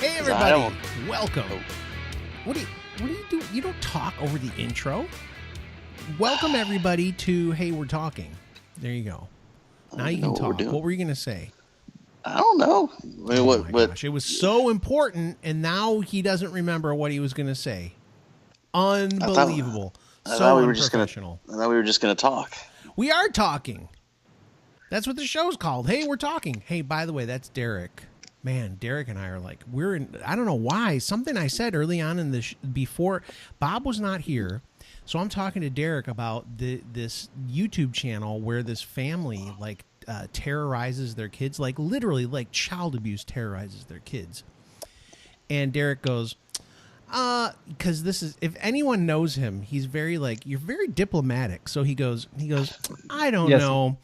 Hey everybody, welcome. What do you do? You don't talk over the intro. Welcome everybody to Hey We're Talking. There you go. Now you can talk. What were you gonna say? I don't know. Oh my gosh, it was so important, and now he doesn't remember what he was gonna say. Unbelievable. So unprofessional. I thought we were just gonna talk. We are talking. That's what the show's called. Hey, we're talking. Hey, by the way, that's Derek. Man, Derek and I are like, we're in, I don't know why. Something I said early on in the before Bob was not here. So I'm talking to Derek about this YouTube channel where this family like terrorizes their kids, like literally like child abuse terrorizes their kids. And Derek goes, because this is, if anyone knows him, he's very like, you're very diplomatic. So he goes, I don't know.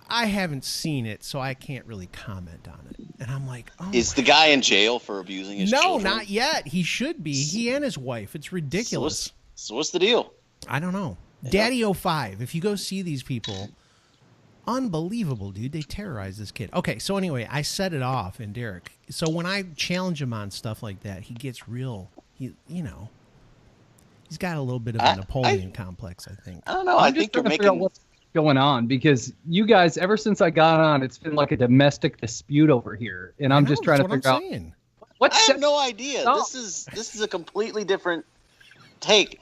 I haven't seen it, so I can't really comment on it. And I'm like, oh. Is the guy in jail for abusing his children? No, not yet. He should be. He and his wife. It's ridiculous. So what's the deal? I don't know. Yeah. Daddy 05. If you go see these people, unbelievable, dude. They terrorize this kid. Okay, so anyway, I set it off in Derek. So when I challenge him on stuff like that, he gets real. He's got a little bit of a Napoleon complex, I think. I don't know. I think you're making going on, because you guys, ever since I got on, it's been like a domestic dispute over here, and I'm just trying to figure out what. I have no idea. This is a completely different take.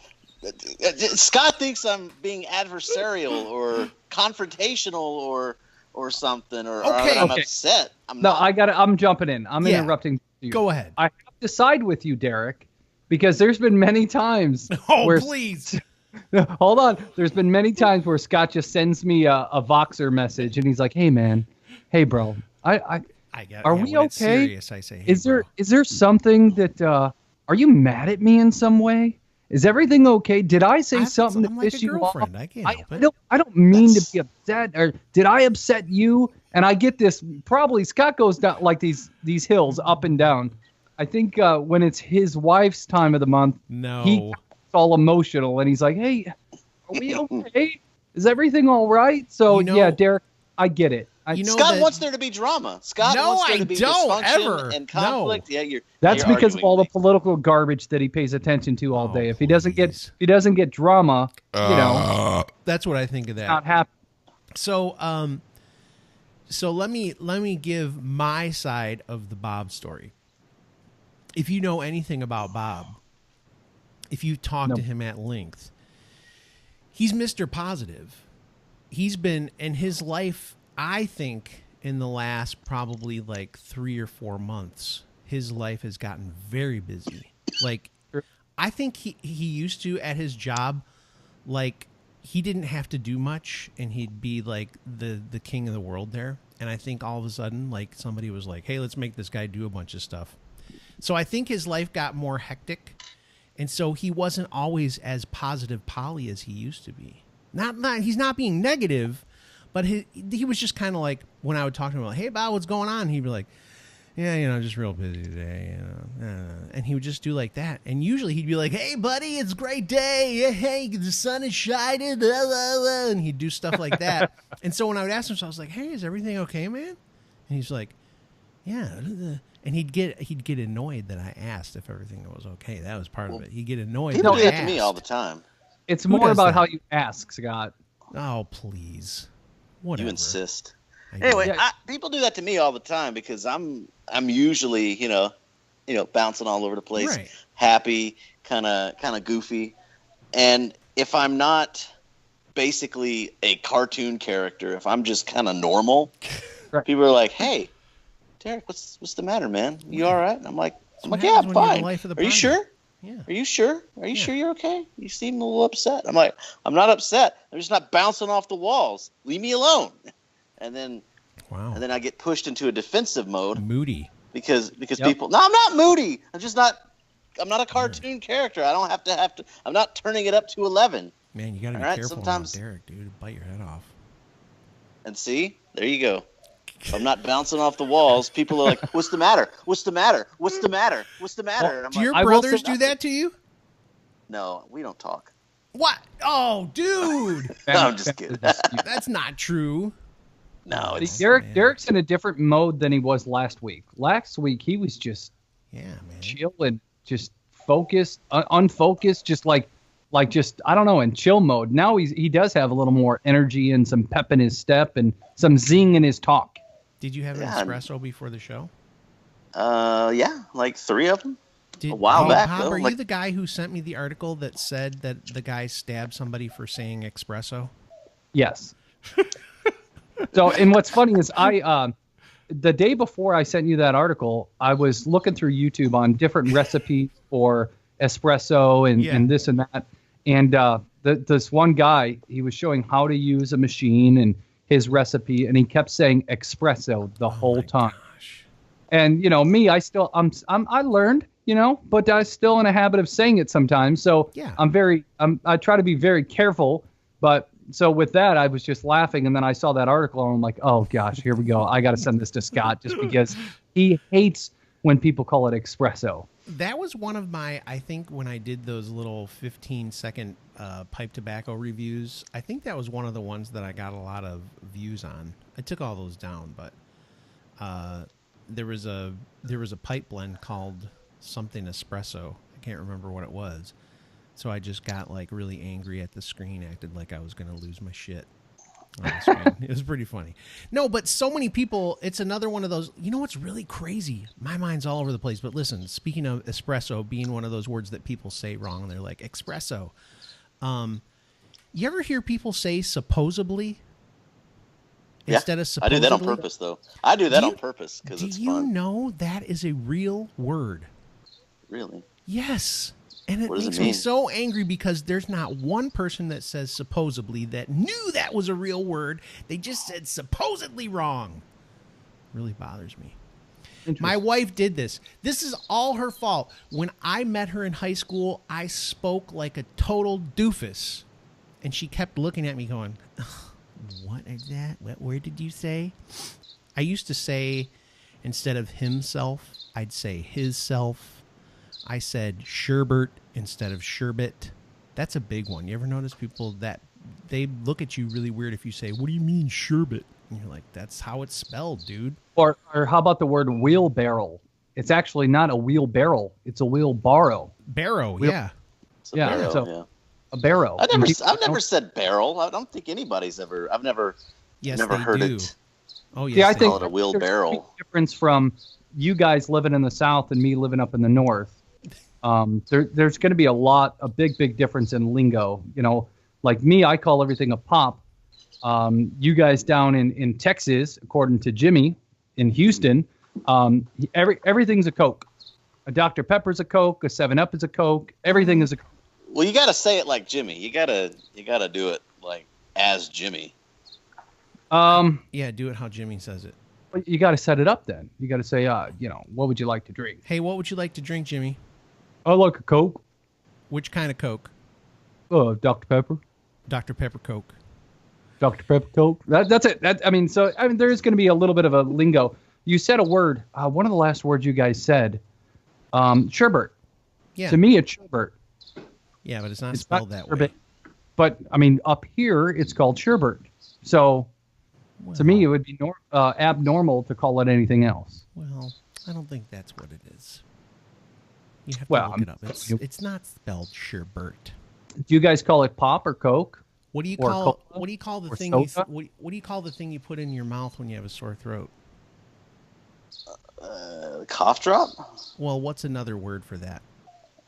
Scott thinks I'm being adversarial or confrontational or something, or I'm upset. I'm jumping in. I'm interrupting you. Go ahead. I have to side with you, Derek, because there's been many times please. Hold on. There's been many times where Scott just sends me a Voxer message, and he's like, "Hey, man. Hey, bro. Are we okay? Serious, I say, hey, is there something that are you mad at me in some way? Is everything okay? Did I say something to piss you off? I can't help it. I don't mean to be upset. Or did I upset you?" And I get this. Probably Scott goes down like these hills up and down. I think when it's his wife's time of the month, he all emotional, and he's like, "Hey, are we okay? Is everything all right?" So Derek, I get it. Scott wants there to be drama. Scott wants there to be dysfunction and conflict. No. Yeah, that's because of all the political garbage that he pays attention to all day. If he doesn't get drama, that's what I think of that. Not happy. So let me give my side of the Bob story. If you know anything about Bob, if you talk to him at length, he's Mr. Positive. He's been in his life, I think, in the last probably like 3 or 4 months, his life has gotten very busy. Like, I think he used to at his job, like, he didn't have to do much and he'd be like the king of the world there. And I think all of a sudden, like, somebody was like, hey, let's make this guy do a bunch of stuff. So I think his life got more hectic. And so he wasn't always as positive Polly as he used to be. He's not being negative, but he was just kind of like, when I would talk to him, like, hey, Bob, what's going on? He'd be like, yeah, just real busy today. And he would just do like that. And usually he'd be like, hey, buddy, it's a great day. Hey, the sun is shining. And he'd do stuff like that. And so when I would ask him, I was like, hey, is everything okay, man? And he's like, yeah. And he'd get annoyed that I asked if everything was okay. That was part of it. He'd get annoyed. People do that to me all the time. It's more about how you ask, Scott. Oh, please. Whatever. You insist. Anyway, people do that to me all the time because I'm usually bouncing all over the place, happy, kind of goofy, and if I'm not basically a cartoon character, if I'm just kind of normal, people are like, hey, Derek, what's the matter, man? You all right? I'm like, yeah, I'm fine. Are you sure? Yeah. Are you sure? Are you sure you're okay? You seem a little upset. I'm like, I'm not upset. I'm just not bouncing off the walls. Leave me alone. And then I get pushed into a defensive mode. Moody. Because people. No, I'm not moody. I'm not a cartoon character. I don't have to. I'm not turning it up to 11. Man, you got to be careful sometimes, Derek, dude. Bite your head off. And see, there you go. I'm not bouncing off the walls. People are like, what's the matter? What's the matter? What's the matter? What's the matter? Well, do your brothers do that to you? No, we don't talk. What? Oh, dude. No, I'm just kidding. That's not true. No, it's Derek's in a different mode than he was last week. Last week he was just chill and just focused, unfocused, just like just I don't know, in chill mode. Now he does have a little more energy and some pep in his step and some zing in his talk. Did you have an espresso before the show? Yeah, like 3 of them. A while back. Bob, are you the guy who sent me the article that said that the guy stabbed somebody for saying espresso? Yes. So, and what's funny is the day before I sent you that article, I was looking through YouTube on different recipes for espresso and this and that. And this one guy, he was showing how to use a machine and his recipe, and he kept saying espresso the whole time. Gosh. And me, I learned, but I'm still in a habit of saying it sometimes. So I try to be very careful, but. So with that, I was just laughing, and then I saw that article, and I'm like, oh, gosh, here we go. I got to send this to Scott just because he hates when people call it espresso. That was one of my, I think when I did those little 15-second pipe tobacco reviews, I think that was one of the ones that I got a lot of views on. I took all those down, but there was a pipe blend called something espresso. I can't remember what it was. So I just got like really angry at the screen, acted like I was going to lose my shit on the screen. It was pretty funny. No, but so many people, it's another one of those, what's really crazy? My mind's all over the place. But listen, speaking of espresso being one of those words that people say wrong, and they're like, espresso. You ever hear people say supposedly? Instead of supposedly? I do that on purpose, though. I do that on purpose because it's fun. Do you know that is a real word? Really? Yes. And it makes me so angry because there's not one person that says supposedly that knew that was a real word. They just said supposedly wrong. Really bothers me. My wife did this. This is all her fault. When I met her in high school, I spoke like a total doofus. And she kept looking at me going, what is that? What word did you say? I used to say, instead of himself, I'd say his self. I said sherbet instead of sherbet. That's a big one. You ever notice people that they look at you really weird if you say, what do you mean sherbet? And you're like, that's how it's spelled, dude. Or how about the word wheelbarrow? It's actually not a wheelbarrow. It's a wheelbarrow. Barrow, yeah. A barrow. I've never said barrel. I don't think anybody's ever. I've never heard it. Oh, yes. I think call it a wheelbarrow. Difference from you guys living in the South and me living up in the North. There's going to be a big difference in lingo. Like me, I call everything a pop. You guys down in Texas, according to Jimmy in Houston, everything's a Coke. A Dr. Pepper's a Coke. A 7-Up is a Coke. Everything is a Coke. Well, you got to say it like Jimmy. You gotta do it like as Jimmy. Yeah, do it how Jimmy says it. But you got to set it up then. You got to say, what would you like to drink? Hey, what would you like to drink, Jimmy? I like a Coke. Which kind of Coke? Dr. Pepper. Dr. Pepper Coke. Dr. Pepper Coke. That's it. There is going to be a little bit of a lingo. You said a word. One of the last words you guys said, sherbet. Yeah. To me, it's sherbet. Yeah, but it's not spelled that way. But, up here, it's called sherbet. So, to me, it would be abnormal to call it anything else. Well, I don't think that's what it is. You have to look it up. It's not spelled sherbet. Do you guys call it pop or Coke? What do you call the thing? What do you call the thing you put in your mouth when you have a sore throat? Cough drop. Well, what's another word for that?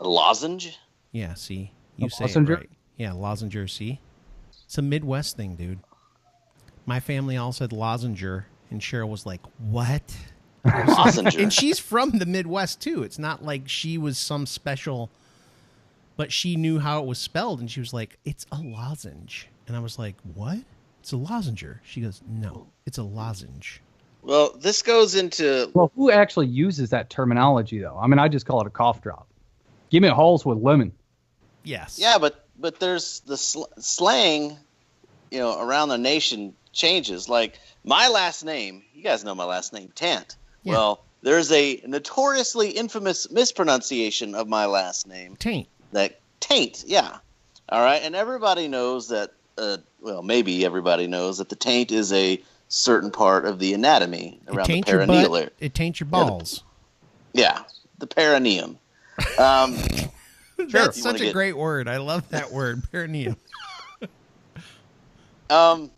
A lozenge. Yeah. See, you say it right. Yeah, lozenger. See, it's a Midwest thing, dude. My family all said lozenger, and Cheryl was like, "What?" And she's from the Midwest too. It's not like she was some special, but she knew how it was spelled, and she was like, "It's a lozenge," and I was like, "What? It's a lozenger?" She goes, "No, it's a lozenge." Well, this goes into who actually uses that terminology though? I just call it a cough drop. Give me a Halls with lemon. Yes. Yeah, but there's the slang, around the nation changes. Like my last name, you guys know my last name, Tant. Yeah. Well, there's a notoriously infamous mispronunciation of my last name. Taint. Taint, yeah. All right, and everybody knows that, maybe everybody knows that the taint is a certain part of the anatomy around the perineal. It taints your balls. Yeah, the perineum. That's such a great word. I love that word, perineum. I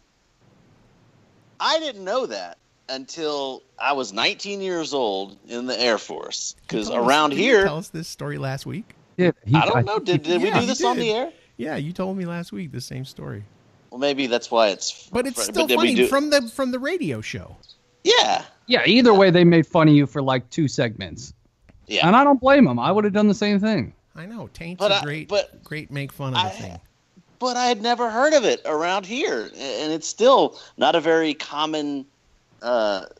didn't know that until I was 19 years old in the Air Force. Because around here, you tell us this story last week. Yeah, I don't know. Did we do this on the air? Yeah, you told me last week the same story. Well, maybe that's why it's. But it's still funny from the radio show. Yeah. Yeah. Either way, they made fun of you for like 2 segments. Yeah. And I don't blame them. I would have done the same thing. I know. Taint's a great make fun of the thing. But I had never heard of it around here, and it's still not a very common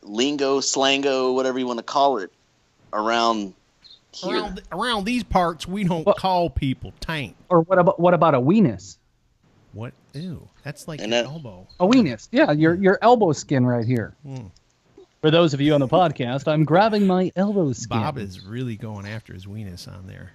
lingo, slango, whatever you want to call it, around here. Around these parts, we don't call people taint. Or what about a weenus? What? Ew, that's like an elbow. A weenus, yeah, your elbow skin right here. For those of you on the podcast, I'm grabbing my elbow skin. Bob is really going after his weenus on there.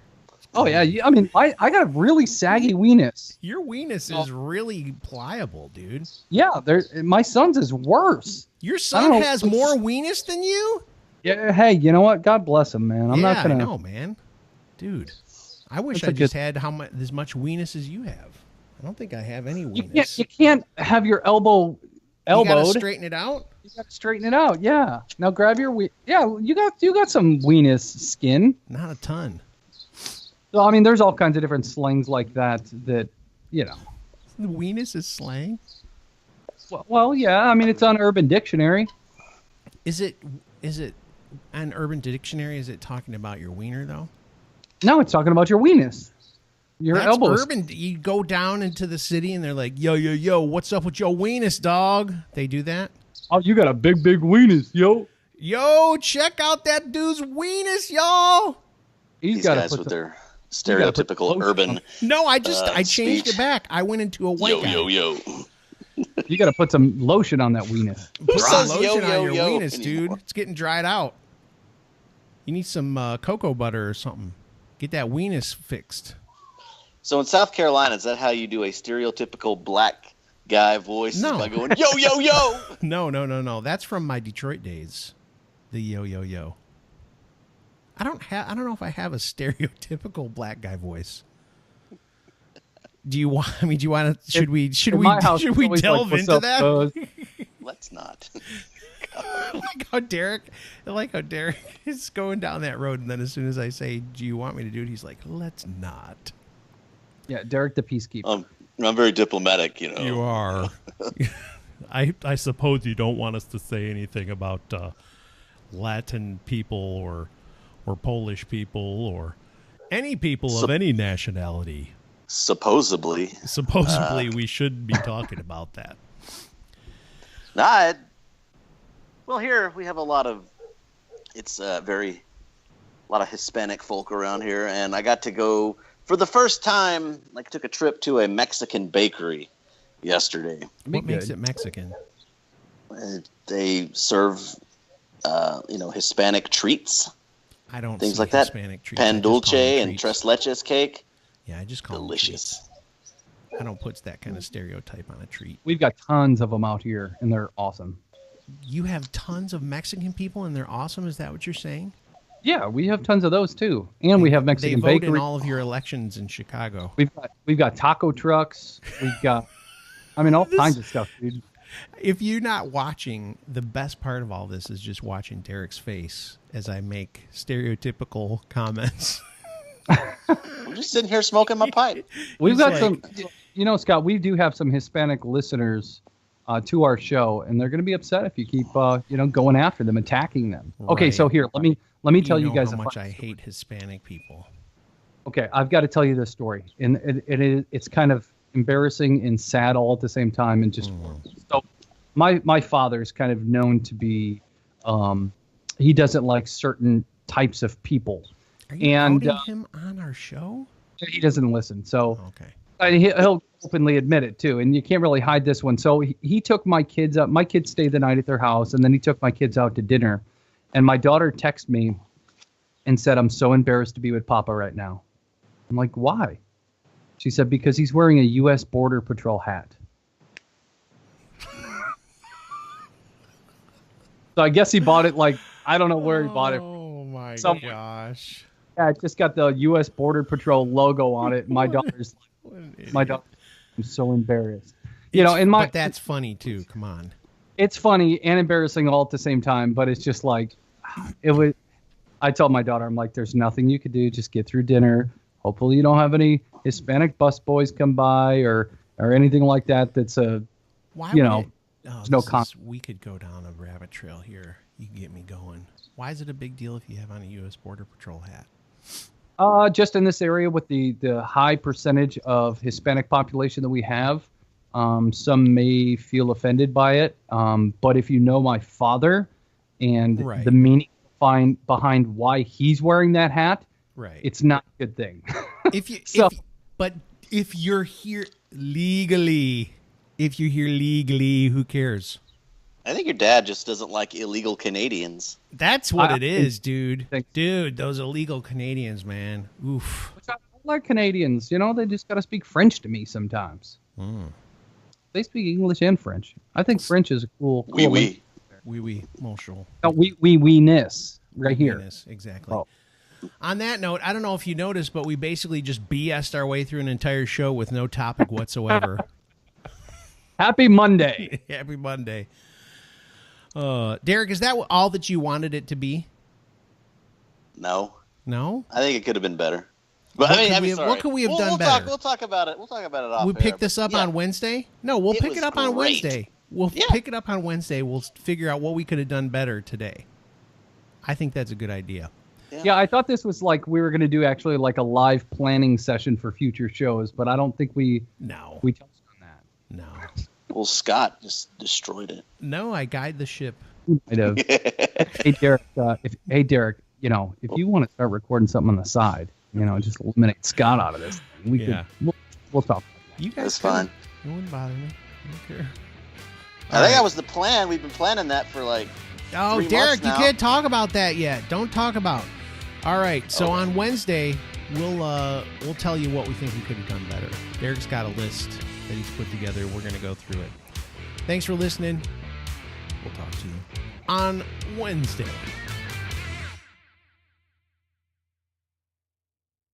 Oh yeah, I mean, I got a really saggy weenus. Your weenus is really pliable, dude. Yeah, my son's is worse. Your son has more weenus than you? Yeah. Hey, you know what? God bless him, man. I'm not gonna. I know, man. Dude, I wish I just had as much weenus as you have. I don't think I have any weenus. You can't have your elbow. You gotta straighten it out. You gotta straighten it out. Yeah. Now grab your Yeah, you got some weenus skin. Not a ton. So I mean, there's all kinds of different slangs like that. You know. The weenus is slang. Well, yeah. I mean, it's on Urban Dictionary. Is it on Urban Dictionary? Is it talking about your wiener though? No, it's talking about your weenus. Your elbows. Urban. You go down into the city and they're like, yo, what's up with your weenus, dog? They do that. Oh, you got a big weenus, yo. Yo, check out that dude's weenus, y'all. These guys with their stereotypical urban. No, I changed it back. I went into a white guy. Yo. You got to put some lotion on that weenus. Put some lotion on your weenus, dude. It's getting dried out. You need some cocoa butter or something. Get that weenus fixed. So in South Carolina, is that how you do a stereotypical black guy voice? No. By going, yo. No. That's from my Detroit days. The yo. I don't know if I have a stereotypical black guy voice. Do you want to? Should we delve into that? Let's not. I like how Derek is going down that road, and then as soon as I say, "Do you want me to do it?" he's like, "Let's not." Yeah, Derek the peacekeeper. I'm very diplomatic, you know. You are. I suppose you don't want us to say anything about Latin people or Polish people or any people of any nationality. Supposedly, we should be talking about that. Well, here we have a lot of Hispanic folk around here, and I got to go for the first time. Like, took a trip to a Mexican bakery yesterday. What makes it Mexican? They serve, Hispanic treats. I don't things see like that. Hispanic treats. Pan dulce and tres leches cake. Yeah, I just call delicious. Them treats. I don't put that kind of stereotype on a treat. We've got tons of them out here, and they're awesome. You have tons of Mexican people, and they're awesome. Is that what you're saying? Yeah, we have tons of those too, and we have Mexican bakery. They vote in all of your elections in Chicago. We've got taco trucks. We've got, all kinds of stuff, dude. If you're not watching, the best part of all this is just watching Derek's face as I make stereotypical comments. I'm just sitting here smoking my pipe. We've got some, Scott, we do have some Hispanic listeners to our show, and they're going to be upset if you keep, going after them, attacking them. Right. Okay, so here, let me tell you guys how much I hate Hispanic people. Okay, I've got to tell you this story, and it's kind of embarrassing and sad all at the same time, and just so my father's kind of known to be, he doesn't like certain types of people. Are you outing him on our show? He doesn't listen, so okay. He'll openly admit it too, and you can't really hide this one. So he took my kids up. My kids stayed the night at their house, and then he took my kids out to dinner. And my daughter texted me and said, "I'm so embarrassed to be with Papa right now." I'm like, "Why?" She said, "Because he's wearing a U.S. Border Patrol hat." So I guess he bought it like, I don't know where he bought it. Oh my gosh. Yeah, it just got the U.S. Border Patrol logo on it. My daughter's I'm so embarrassed. But that's funny too. Come on. It's funny and embarrassing all at the same time, but it's just like, I told my daughter, I'm like, there's nothing you could do. Just get through dinner. Hopefully you don't have any Hispanic bus boys come by or anything like that. That's we could go down a rabbit trail here. You can get me going. Why is it a big deal if you have on a U.S. Border Patrol hat? Just in this area with the high percentage of Hispanic population that we have, some may feel offended by it. But if you know my father and the meaning behind why he's wearing that hat, it's not a good thing. If you're here legally, who cares? I think your dad just doesn't like illegal Canadians. That's what it is, dude. Dude, those illegal Canadians, man. Oof. Which I don't like Canadians. They just got to speak French to me sometimes. They speak English and French. I think French is a cool. Oui. Marshall. No, we-ness right here. We-ness, exactly. Oh. On that note, I don't know if you noticed, but we basically just BS'd our way through an entire show with no topic whatsoever. Happy Monday. Happy Monday. Derek, is that all that you wanted it to be? No. I think it could have been better. But what could we have done better? We'll talk about it. We'll talk about it off. We pick this up on Wednesday? No, we'll pick it up on Wednesday. We'll pick it up on Wednesday. We'll figure out what we could have done better today. I think that's a good idea. Yeah, I thought this was like we were going to do actually like a live planning session for future shows, but I don't think we touched on that. No. Well, Scott just destroyed it. No, I guide the ship. I know. Hey, Derek. If you want to start recording something on the side, just eliminate Scott out of this. We'll talk. You guys, that's fine. It wouldn't bother me. I don't care. I think that was the plan. We've been planning that for like. Oh, 3 Derek, months now. You can't talk about that yet. Don't talk about. All right, so on Wednesday we'll tell you what we think we could have done better. Derek's got a list that he's put together. We're going to go through it. Thanks for listening. We'll talk to you on Wednesday.